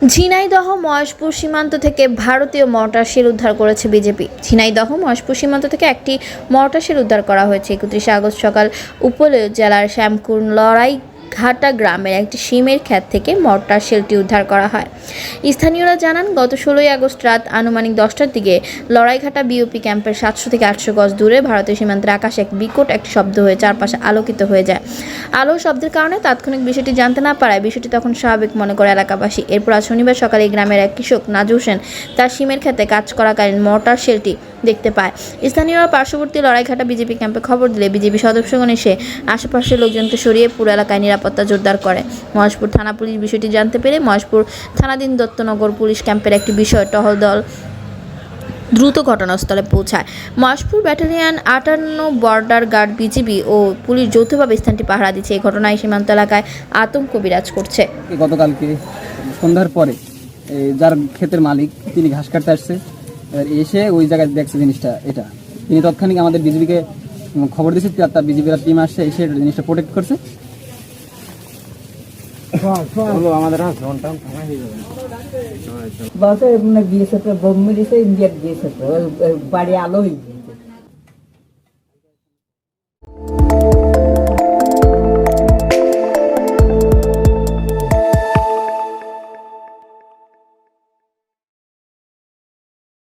ঝিনাইদহ মহেশপুর সীমান্ত থেকে ভারতীয় মর্টার শেল উদ্ধার করেছে বিজেপি। ঝিনাইদহ মহেশপুর সীমান্ত থেকে একটি মর্টার শেল উদ্ধার করা হয়েছে। 31 আগস্ট সকাল উপজেলার শ্যামকুর লড়াইঘাটা গ্রামের একটি শিমের ক্ষেত থেকে মর্টার শেলটি উদ্ধার করা হয়। স্থানীয়রা জানান, গত 16 আগস্ট রাত আনুমানিক 10টার দিকে লড়াইঘাটা বিওপি ক্যাম্পের 700 থেকে 800 গজ দূরে ভারতীয় সীমান্তের আকাশে এক বিকট একটি শব্দ হয়ে চারপাশে আলোকিত হয়ে যায়। আলো শব্দের কারণে তাৎক্ষণিক বিষয়টি জানতে না পারায় বিষয়টি তখন স্বাভাবিক মনে করে এলাকাবাসী। এরপর আজ শনিবার সকালে এই গ্রামের এক কৃষক নাজু হোসেন তার শিমের ক্ষেতে কাজ করাকালীন মর্টার শেলটি দেখতে পায়। স্থানীয়রা পার্শ্ববর্তী লড়াইঘাটা বিজেপি ক্যাম্পে খবর দিলে বিজেপি সদস্যগণ এসে আশেপাশের লোকজনকে সরিয়ে পুরো এলাকায় নিরাপত্তা জোরদার করে। মহেশপুর থানা পুলিশ বিষয়টি জানতে পেরে মহেশপুর থানাধীন দত্তনগর পুলিশ ক্যাম্পের একটি বিষয় টহল দল দ্রুত ঘটনাস্থলে পৌঁছায়। Maheshpur battalion 58 border guard BGB ও পুলিশ যৌথভাবে স্থানটি পাহারা দিচ্ছে। এই ঘটনায় সীমান্ত এলাকায় আতঙ্ক বিরাজ করছে। গতকালকে সন্ধ্যার পরে যার ক্ষেতের মালিক তিনি ঘাস কাটতে আসছে, এসে ওই জায়গায় দেখছে জিনিসটা। এটা তিনি তৎক্ষণিক আমাদের বিজিবিকে খবর দিয়েছে, তার বিজিবির টিম আসছে, এসে জিনিসটা প্রোটেক্ট করছে। बस बिएसएफ बम मिली से इंडिया बिएसएफ बाड़ी आलो ही